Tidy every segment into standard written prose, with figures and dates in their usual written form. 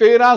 13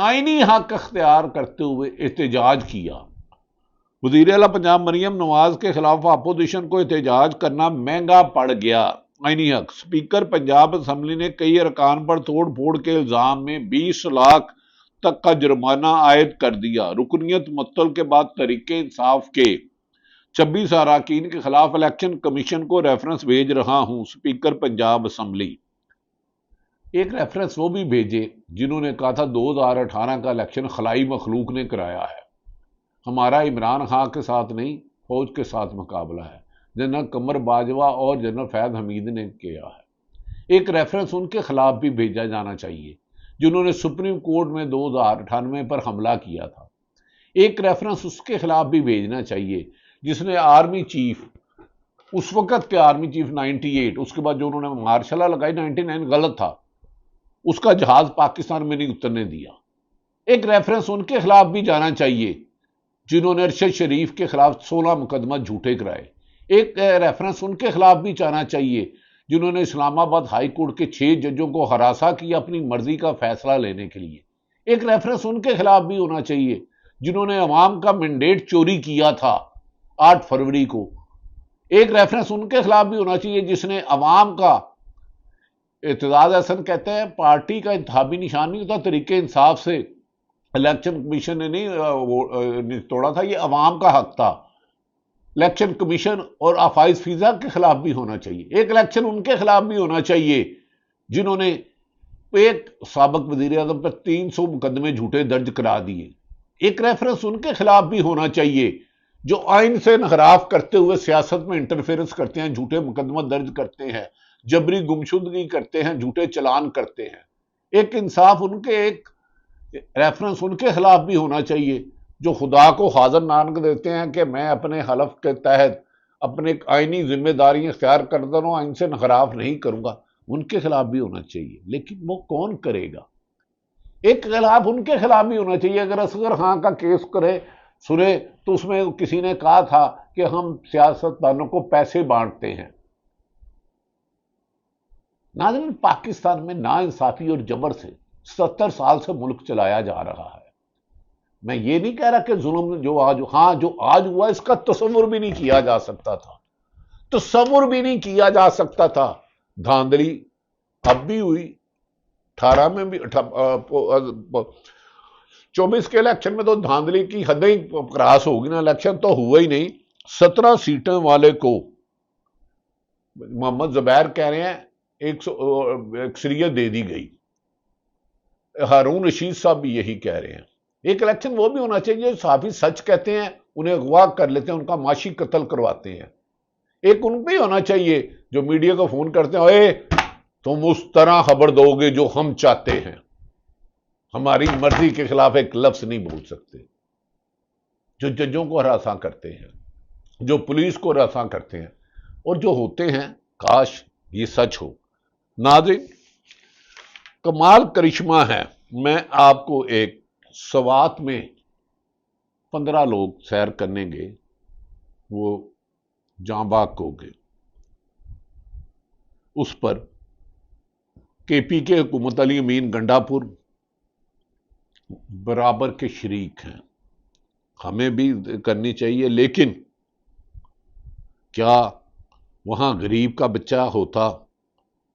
آئینی حق اختیار کرتے ہوئے احتجاج کیا۔ وزیر اعلیٰ پنجاب مریم نواز کے خلاف اپوزیشن کو احتجاج کرنا مہنگا پڑ گیا۔ آئینی حق۔ اسپیکر پنجاب اسمبلی نے کئی ارکان پر توڑ پھوڑ کے الزام میں 20 لاکھ تک کا جرمانہ عائد کر دیا۔ رکنیت معطل کے بعد تحریک انصاف کے 26 اراکین کے خلاف الیکشن کمیشن کو ریفرنس بھیج رہا ہوں، اسپیکر پنجاب اسمبلی۔ ایک ریفرنس وہ بھی بھیجے جنہوں نے کہا تھا 2018 کا الیکشن خلائی مخلوق نے کرایا ہے، ہمارا عمران خان کے ساتھ نہیں فوج کے ساتھ مقابلہ ہے، جنرل قمر باجوہ اور جنرل فیض حمید نے کیا ہے۔ ایک ریفرنس ان کے خلاف بھی بھیجا جانا چاہیے جنہوں نے سپریم کورٹ میں 2098 پر حملہ کیا تھا۔ ایک ریفرنس اس کے خلاف بھی بھیجنا چاہیے جس نے آرمی چیف، اس وقت کے آرمی چیف 98، اس کے بعد جو انہوں نے مارشل لا لگائی 99 غلط تھا، اس کا جہاز پاکستان میں نہیں اترنے دیا۔ ایک ریفرنس ان کے خلاف بھی جانا چاہیے جنہوں نے ارشد شریف کے خلاف 16 مقدمہ جھوٹے کرائے۔ ایک ریفرنس ان کے خلاف بھی جانا چاہیے جنہوں نے اسلام آباد ہائی کورٹ کے 6 ججوں کو ہراساں کیا اپنی مرضی کا فیصلہ لینے کے لیے۔ ایک ریفرنس ان کے خلاف بھی ہونا چاہیے جنہوں نے عوام کا مینڈیٹ چوری کیا تھا 8 فروری کو۔ ایک ریفرنس ان کے خلاف بھی ہونا چاہیے جس نے عوام کا، اعتزاز احسن کہتے ہیں پارٹی کا انتخابی نشان نہیں ہوتا، طریقے انصاف سے الیکشن کمیشن نے نہیں توڑا تھا، یہ عوام کا حق تھا۔ الیکشن کمیشن اور افائز فیضا کے خلاف بھی ہونا چاہیے۔ ایک الیکشن ان کے خلاف بھی ہونا چاہیے جنہوں نے ایک سابق وزیر اعظم پر 300 مقدمے جھوٹے درج کرا دیے۔ ایک ریفرنس ان کے خلاف بھی ہونا چاہیے جو آئین سے انحراف کرتے ہوئے سیاست میں انٹرفیئرنس کرتے ہیں، جھوٹے مقدمہ درج کرتے ہیں، جبری گمشدگی کرتے ہیں، جھوٹے چلان کرتے ہیں۔ ایک انصاف ان کے، ایک ریفرنس ان کے خلاف بھی ہونا چاہیے جو خدا کو حاضر نانک دیتے ہیں کہ میں اپنے حلف کے تحت اپنے آئینی ذمہ داری اختیار کرتا ہوں، آئین سے انحراف نہیں کروں گا، ان کے خلاف بھی ہونا چاہیے۔ لیکن وہ کون کرے گا؟ ایک خلاف ان کے خلاف بھی ہونا چاہیے۔ اگر اصغر خان کا کیس سنے تو اس میں کسی نے کہا تھا کہ ہم سیاستدانوں کو پیسے بانٹتے ہیں۔ ناظرین، پاکستان میں ناانصافی اور جبر سے 70 سال سے ملک چلایا جا رہا ہے۔ میں یہ نہیں کہہ رہا کہ ظلم جو آج ہوا اس کا تصور بھی نہیں کیا جا سکتا تھا، تصور بھی نہیں کیا جا سکتا تھا۔ دھاندلی اب بھی ہوئی، 18 میں بھی، 24 کے الیکشن میں تو دھاندلی کی حدیں کراس ہوگی نا، الیکشن تو ہوا ہی نہیں۔ 17 سیٹیں والے کو محمد زبیر کہہ رہے ہیں اکثریت دے دی گئی، ہارون رشید صاحب بھی یہی کہہ رہے ہیں۔ ایک الیکشن وہ بھی ہونا چاہیے، صحافی سچ کہتے ہیں انہیں اغوا کر لیتے ہیں، ان کا معاشی قتل کرواتے ہیں۔ ایک ان پہ ہونا چاہیے جو میڈیا کو فون کرتے ہیں، اے تم اس طرح خبر دو گے جو ہم چاہتے ہیں، ہماری مرضی کے خلاف ایک لفظ نہیں بول سکتے، جو ججوں کو ہراساں کرتے ہیں، جو پولیس کو ہراساں کرتے ہیں، اور جو ہوتے ہیں کاش یہ سچ ہو۔ ناظرین، کمال کرشمہ ہے، میں آپ کو ایک سوات میں 15 لوگ سیر کرنے گئے، وہ جاں باک ہو گئے، اس پر کے پی کے حکومت علی امین گنڈا پور برابر کے شریک ہیں، ہمیں بھی کرنی چاہیے، لیکن کیا وہاں غریب کا بچہ ہوتا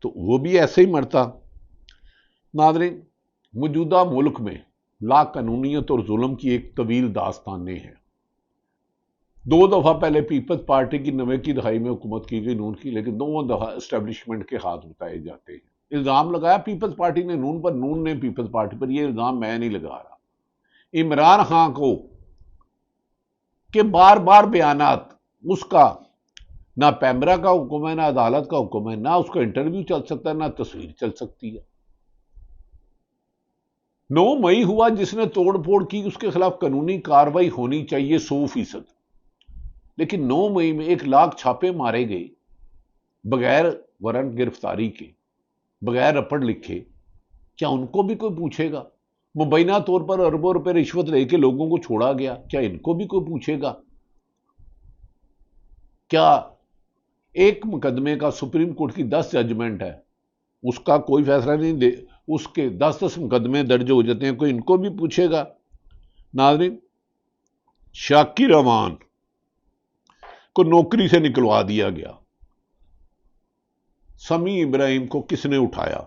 تو وہ بھی ایسے ہی مرتا؟ ناظرین، موجودہ ملک میں لا قانونیت اور ظلم کی ایک طویل داستانیں ہیں۔ 2 دفعہ پہلے پیپلز پارٹی کی 90 کی دہائی میں حکومت کی گئی نون کی، لیکن دونوں دفعہ اسٹیبلشمنٹ کے ہاتھ بتائے جاتے ہیں۔ الزام لگایا پیپلز پارٹی نے نون پر، نون نے پیپلز پارٹی پر، یہ الزام میں نہیں لگا رہا۔ عمران خان کو کہ بار بار بیانات، اس کا نہ پیمرا کا حکم ہے، نہ عدالت کا حکم ہے، نہ اس کا انٹرویو چل سکتا ہے، نہ تصویر چل سکتی ہے۔ 9 مئی ہوا، جس نے توڑ پھوڑ کی اس کے خلاف قانونی کاروائی ہونی چاہیے 100%، لیکن 9 مئی میں 1 لاکھ چھاپے مارے گئے بغیر وارنٹ گرفتاری کے، بغیر رپٹ لکھے۔ کیا ان کو بھی کوئی پوچھے گا؟ مبینہ طور پر اربوں روپے رشوت لے کے لوگوں کو چھوڑا گیا، کیا ان کو بھی کوئی پوچھے گا؟ کیا ایک مقدمے کا سپریم کورٹ کی 10 ججمنٹ ہے، اس کا کوئی فیصلہ نہیں اس کے 10 مقدمے درج ہو جاتے ہیں، کوئی ان کو بھی پوچھے گا؟ ناظرین، شاکر امان کو نوکری سے نکلوا دیا گیا، سمیع ابراہیم کو کس نے اٹھایا،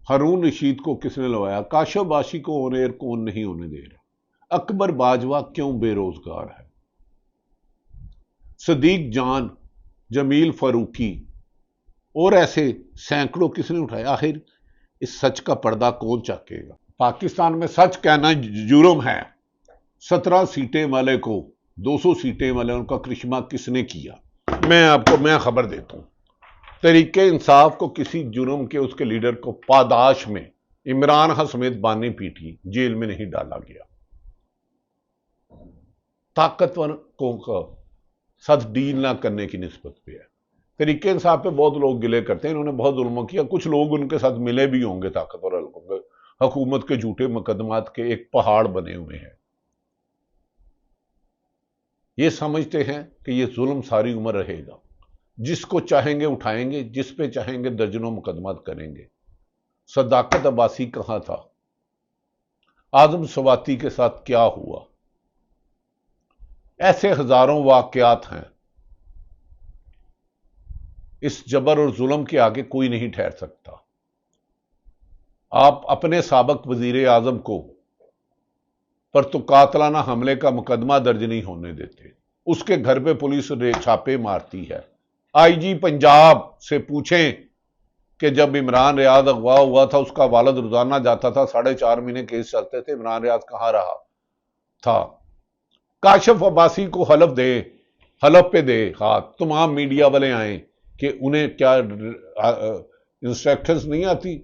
ہارون رشید کو کس نے لوایا، کاشف باشی کو آن ایئر کون نہیں ہونے دے رہا، اکبر باجوہ کیوں بے روزگار ہے، صدیق جان، جمیل فاروقی اور ایسے سینکڑوں کس نے اٹھایا؟ آخر اس سچ کا پردہ کون چاکے گا؟ پاکستان میں سچ کہنا جرم ہے۔ 17 سیٹیں والے کو 200 سیٹیں والے ان کا کرشمہ کس نے کیا؟ میں خبر دیتا ہوں، تحریک انصاف کو کسی جرم کے اس کے لیڈر کو پاداش میں عمران خان سمیت بانی پیٹی جیل میں نہیں ڈالا گیا۔ طاقتور کو ساتھ ڈیل نہ کرنے کی نسبت پہ ہے۔ تحریک انصاف پہ بہت لوگ گلے کرتے ہیں، انہوں نے بہت ظلم کیا، کچھ لوگ ان کے ساتھ ملے بھی ہوں گے، طاقتور حکومت کے جھوٹے مقدمات کے ایک پہاڑ بنے ہوئے ہیں، یہ سمجھتے ہیں کہ یہ ظلم ساری عمر رہے گا، جس کو چاہیں گے اٹھائیں گے، جس پہ چاہیں گے درجنوں مقدمات کریں گے۔ صداقت عباسی کہاں تھا؟ اعظم سواتی کے ساتھ کیا ہوا؟ ایسے ہزاروں واقعات ہیں، اس جبر اور ظلم کے آگے کوئی نہیں ٹھہر سکتا۔ آپ اپنے سابق وزیر اعظم کو پر تو قاتلانہ حملے کا مقدمہ درج نہیں ہونے دیتے، اس کے گھر پہ پولیس چھاپے مارتی ہے۔ آئی جی پنجاب سے پوچھیں کہ جب عمران ریاض اغوا ہوا تھا، اس کا والد روزانہ جاتا تھا، 4.5 مہینے کیس چلتے تھے، عمران ریاض کہاں رہا تھا؟ کاشف عباسی کو حلف پہ دے ہاتھ، تمام میڈیا والے آئیں کہ انہیں کیا انسٹرکشنز نہیں آتی،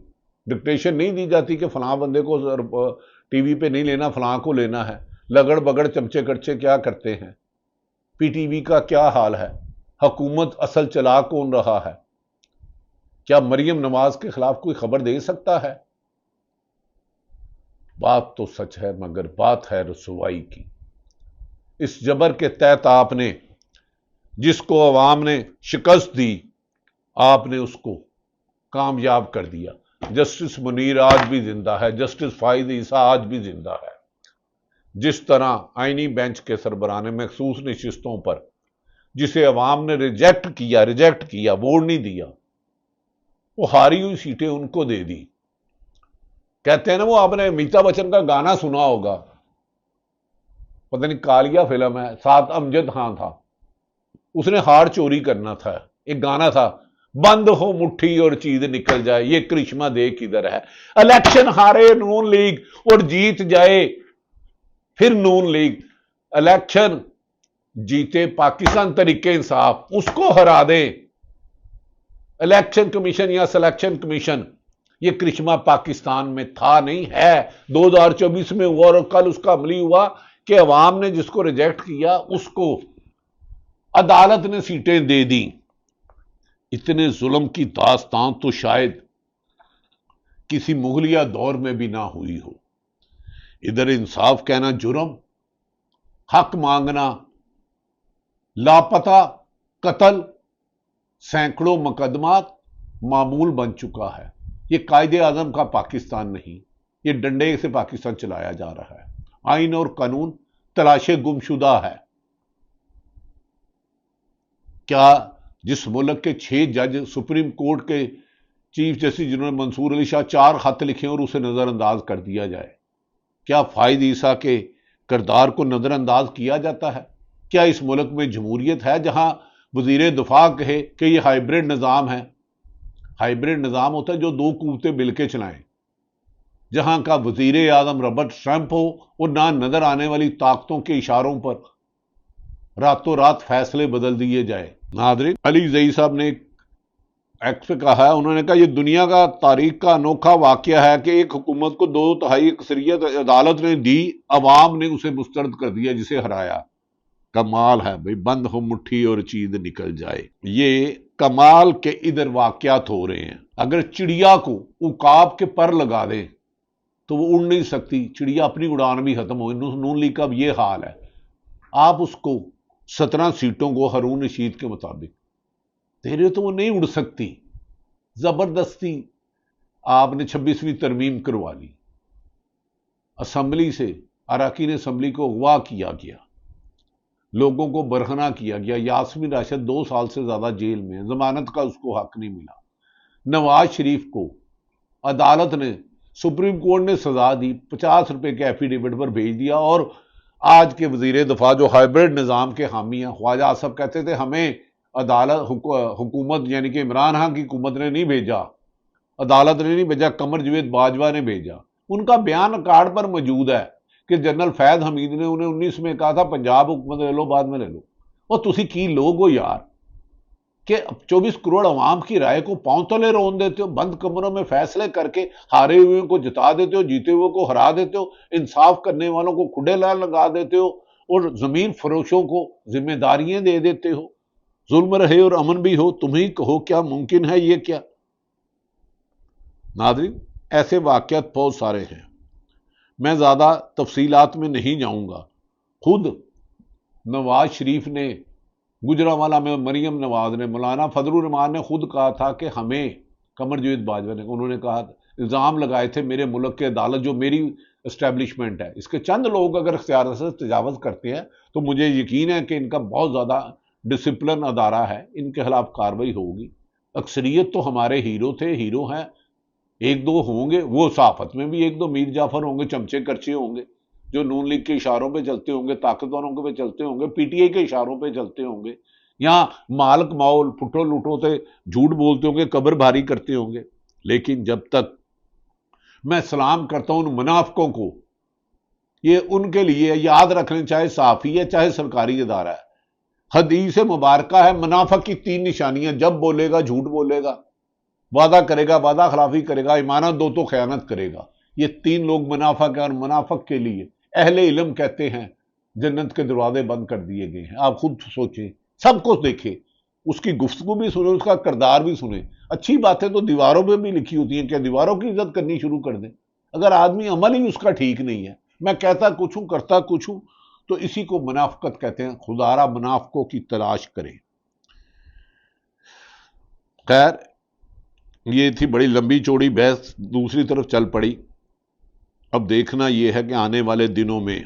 ڈکٹیشن نہیں دی جاتی کہ فلاں بندے کو ٹی وی پہ نہیں لینا، فلاں کو لینا ہے، لگڑ بگڑ چمچے کڑچے کیا کرتے ہیں؟ پی ٹی وی کا کیا حال ہے؟ حکومت اصل چلا کون رہا ہے؟ کیا مریم نواز کے خلاف کوئی خبر دے سکتا ہے؟ بات تو سچ ہے، مگر بات ہے رسوائی کی۔ اس جبر کے تحت آپ نے جس کو عوام نے شکست دی، آپ نے اس کو کامیاب کر دیا۔ جسٹس منیر آج بھی زندہ ہے، جسٹس فائز عیسیٰ آج بھی زندہ ہے۔ جس طرح آئینی بینچ کے سربراہ نے مخصوص نشستوں پر جسے عوام نے ریجیکٹ کیا، ووٹ نہیں دیا، وہ ہاری ہوئی سیٹیں ان کو دے دی۔ کہتے ہیں نا، وہ آپ نے امیتابھ بچن کا گانا سنا ہوگا، پتہ نہیں کالیا فلم ہے، ساتھ امجد خان تھا، اس نے ہار چوری کرنا تھا، ایک گانا تھا، بند ہو مٹھی اور چیز نکل جائے، یہ کرشمہ دے کدھر ہے؟ الیکشن ہارے نون لیگ اور جیت جائے پھر نون لیگ، الیکشن جیتے پاکستان تحریک انصاف، اس کو ہرا دے، الیکشن کمیشن یا سلیکشن کمیشن، یہ کرشمہ پاکستان میں تھا نہیں ہے، 2024 میں ہوا، اور کل اس کا عملی ہوا کہ عوام نے جس کو ریجیکٹ کیا اس کو عدالت نے سیٹیں دے دیں۔ اتنے ظلم کی داستان تو شاید کسی مغلیہ دور میں بھی نہ ہوئی ہو۔ ادھر انصاف کہنا جرم، حق مانگنا لاپتہ، قتل، سینکڑوں مقدمات معمول بن چکا ہے۔ یہ قائد اعظم کا پاکستان نہیں، یہ ڈنڈے سے پاکستان چلایا جا رہا ہے۔ آئین اور قانون تلاشے گمشدہ ہے۔ کیا جس ملک کے 6 جج سپریم کورٹ کے چیف جسٹس جنہوں نے منصور علی شاہ 4 خط لکھے اور اسے نظر انداز کر دیا جائے؟ کیا فائز عیسیٰ کے کردار کو نظر انداز کیا جاتا ہے؟ کیا اس ملک میں جمہوریت ہے جہاں وزیر دفاع کہے کہ یہ ہائیبرڈ نظام ہے؟ ہائیبرڈ نظام ہوتا ہے جو 2 قوتیں مل کے چلائیں، جہاں کا وزیر اعظم ربرٹ ٹرمپ ہو اور نہ نظر آنے والی طاقتوں کے اشاروں پر راتوں رات فیصلے بدل دیے جائے۔ ناظرین، علی زئی صاحب نے ایکٹ پہ کہا ہے، انہوں نے کہا یہ دنیا کا تاریخ کا انوکھا واقعہ ہے کہ ایک حکومت کو 2/3 اکثریت عدالت نے دی، عوام نے اسے مسترد کر دیا جسے ہرایا۔ کمال ہے بھئی، بند ہو مٹھی اور چیز نکل جائے۔ یہ کمال کے ادھر واقعات ہو رہے ہیں۔ اگر چڑیا کو عقاب کے پر لگا دیں تو وہ اڑ نہیں سکتی، چڑیا اپنی اڑان بھی ختم ہوئی۔ نون لیگ کا اب یہ حال ہے، آپ اس کو 17 سیٹوں کو ہارون رشید کے مطابق تیرے تو وہ نہیں اڑ سکتی، زبردستی آپ نے 26ویں ترمیم کروا لی، اسمبلی سے اراکین اسمبلی کو اغوا کیا گیا، لوگوں کو برہنہ کیا گیا، یاسمین راشد 2 سال سے زیادہ جیل میں، ضمانت کا اس کو حق نہیں ملا، نواز شریف کو عدالت نے، سپریم کورٹ نے سزا دی، 50 روپے کے ایفیڈیوٹ پر بھیج دیا، اور آج کے وزیر دفاع جو ہائبرڈ نظام کے حامی ہیں، خواجہ آصف کہتے تھے ہمیں عدالت حکومت یعنی کہ عمران خان کی حکومت نے نہیں بھیجا، عدالت نے نہیں بھیجا، قمر جاوید باجوہ نے بھیجا۔ ان کا بیان ریکارڈ پر موجود ہے کہ جنرل فیض حمید نے انہیں 19 میں کہا تھا پنجاب حکومت لے لو، بعد میں لے لو۔ اور تسی کی لوگ ہو یار کہ 24 کروڑ عوام کی رائے کو پاؤں تلے رون دیتے ہو، بند کمروں میں فیصلے کر کے ہارے ہوئے کو جتا دیتے ہو، جیتے ہوئے کو ہرا دیتے ہو، انصاف کرنے والوں کو کھڈے لال لگا دیتے ہو، اور زمین فروشوں کو ذمہ داریاں دے دیتے ہو، ظلم رہے اور امن بھی ہو، تم ہی کہو کیا ممکن ہے یہ کیا؟ ناظرین، ایسے واقعات بہت سارے ہیں، میں زیادہ تفصیلات میں نہیں جاؤں گا۔ خود نواز شریف نے، گجرانوالہ میں مریم نواز نے، مولانا فضل الرحمان نے خود کہا تھا کہ ہمیں، قمر جاوید باجوہ نے، انہوں نے کہا، الزام لگائے تھے میرے ملک کے عدالت جو میری اسٹیبلشمنٹ ہے، اس کے چند لوگ اگر اختیار سے تجاوز کرتے ہیں تو مجھے یقین ہے کہ ان کا بہت زیادہ ڈسپلن ادارہ ہے، ان کے خلاف کارروائی ہوگی۔ اکثریت تو ہمارے ہیرو تھے، ہیرو ہیں، ایک دو ہوں گے، وہ صحافت میں بھی ایک دو میر جعفر ہوں گے، چمچے کرچے ہوں گے جو نون لیگ کے اشاروں پہ چلتے ہوں گے، طاقتوروں پہ چلتے ہوں گے، پی ٹی آئی کے اشاروں پہ چلتے ہوں گے، یا مالک ماحول پھٹو لوٹوں سے جھوٹ بولتے ہوں گے، قبر بھاری کرتے ہوں گے۔ لیکن جب تک میں سلام کرتا ہوں ان منافقوں کو، یہ ان کے لیے یاد رکھنے، چاہے صحافی ہے چاہے سرکاری ادارہ ہے، حدیث مبارکہ ہے منافق کی 3 نشانیاں: جب بولے گا جھوٹ بولے گا، وعدہ کرے گا وعدہ خلافی کرے گا، امانت دو تو خیانت کرے گا۔ یہ 3 لوگ منافق ہیں، اور منافق کے لیے اہل علم کہتے ہیں جنت کے دروازے بند کر دیے گئے ہیں۔ آپ خود سوچیں، سب کچھ دیکھیں، اس کی گفتگو بھی سنیں، اس کا کردار بھی سنیں۔ اچھی باتیں تو دیواروں پہ بھی لکھی ہوتی ہیں، کیا دیواروں کی عزت کرنی شروع کر دیں؟ اگر آدمی عمل ہی اس کا ٹھیک نہیں ہے، میں کہتا کچھ ہوں کرتا کچھ ہوں، تو اسی کو منافقت کہتے ہیں۔ خدارا منافقوں کی تلاش کریں۔ خیر، یہ تھی بڑی لمبی چوڑی بحث، دوسری طرف چل پڑی۔ اب دیکھنا یہ ہے کہ آنے والے دنوں میں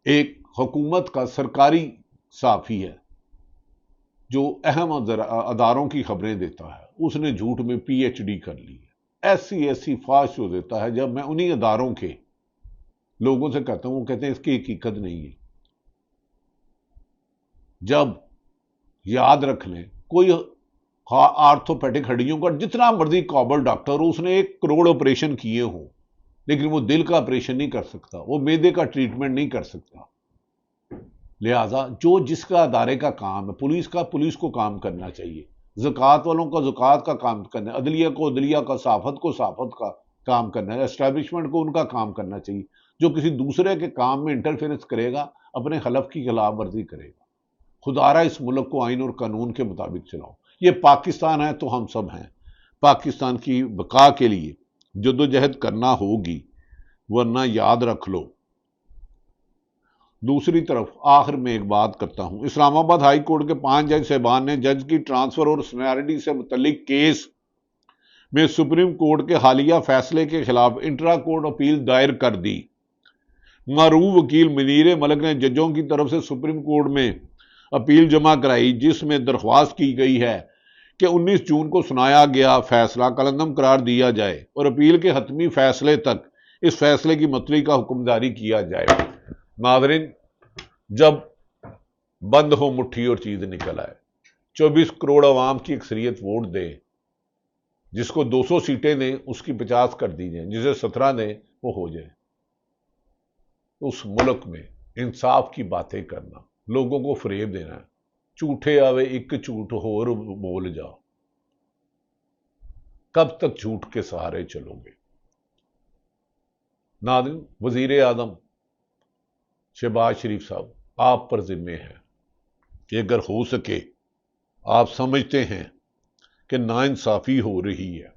ایک حکومت کا سرکاری صحافی ہے جو اہم اداروں کی خبریں دیتا ہے، اس نے جھوٹ میں پی ایچ ڈی کر لی ہے، ایسی فاش ہو دیتا ہے۔ جب میں انہی اداروں کے لوگوں سے کہتا ہوں، وہ کہتے ہیں اس کی حقیقت نہیں ہے۔ جب یاد رکھ لیں، کوئی آرتھوپیڈک ہڈیوں کا جتنا مرضی قابل ڈاکٹر ہو، اس نے 1 کروڑ آپریشن کیے ہوں، لیکن وہ دل کا آپریشن نہیں کر سکتا، وہ معدے کا ٹریٹمنٹ نہیں کر سکتا۔ لہٰذا جو جس کا ادارے کا کام ہے، پولیس کو کام کرنا چاہیے، زکوٰۃ والوں کا زکوٰۃ کا کام کرنا ہے، عدلیہ کو عدلیہ کا، صحافت کو صحافت کا کام کرنا ہے، اسٹیبلشمنٹ کو ان کا کام کرنا چاہیے۔ جو کسی دوسرے کے کام میں انٹرفیئرنس کرے گا، اپنے خلف کی خلاف ورزی کرے گا۔ خدارا اس ملک کو آئین اور قانون کے مطابق چلاؤ۔ یہ پاکستان ہے تو ہم سب ہیں، پاکستان کی بقا کے لیے جدوجہد کرنا ہوگی، ورنہ یاد رکھ لو۔ دوسری طرف آخر میں ایک بات کرتا ہوں، اسلام آباد ہائی کورٹ کے 5 جج صاحبان نے جج کی ٹرانسفر اور سینیارٹی سے متعلق کیس میں سپریم کورٹ کے حالیہ فیصلے کے خلاف انٹرا کورٹ اپیل دائر کر دی۔ معروف وکیل منیر ملک نے ججوں کی طرف سے سپریم کورٹ میں اپیل جمع کرائی، جس میں درخواست کی گئی ہے کہ 19 جون کو سنایا گیا فیصلہ کالعدم قرار دیا جائے اور اپیل کے حتمی فیصلے تک اس فیصلے کی مطلع کا حکم جاری کیا جائے۔ ناظرین، جب بند ہو مٹھی اور چیز نکل آئے، 24 کروڑ عوام کی اکثریت ووٹ دے، جس کو 200 سیٹیں دیں اس کی 50 کر دی جائیں، جسے 17 دیں وہ ہو جائے۔ اس ملک میں انصاف کی باتیں کرنا، لوگوں کو فریب دینا، جھوٹے آوے ایک جھوٹ ہور بول جاؤ، کب تک جھوٹ کے سہارے چلو گے؟ ناظرین، وزیر اعظم شہباز شریف صاحب، آپ پر ذمہ ہے کہ اگر ہو سکے آپ سمجھتے ہیں کہ ناانصافی ہو رہی ہے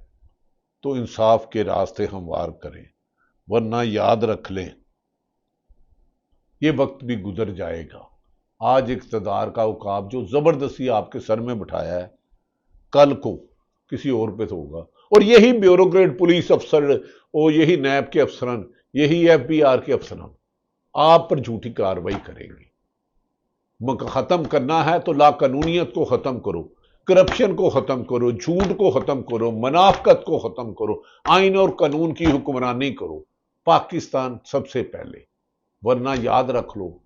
تو انصاف کے راستے ہموار کریں، ورنہ یاد رکھ لیں یہ وقت بھی گزر جائے گا۔ آج اقتدار کا عقاب جو زبردستی آپ کے سر میں بٹھایا ہے، کل کو کسی اور پہ تو ہوگا. اور یہی بیوروکریٹ پولیس افسر اور یہی نیب کے افسران، یہی ایف بی آر کے افسران آپ پر جھوٹی کارروائی کریں گے. ختم کرنا ہے تو لا قانونیت کو ختم کرو، کرپشن کو ختم کرو، جھوٹ کو ختم کرو، منافقت کو ختم کرو، آئین اور قانون کی حکمرانی کرو. پاکستان سب سے پہلے. ورنہ یاد رکھ لو،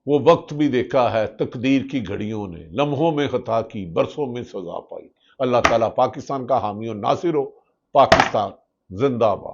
وہ وقت بھی دیکھا ہے تقدیر کی گھڑیوں نے، لمحوں میں خطا کی برسوں میں سزا پائی. اللہ تعالیٰ پاکستان کا حامی و ناصر ہو. پاکستان زندہ باد.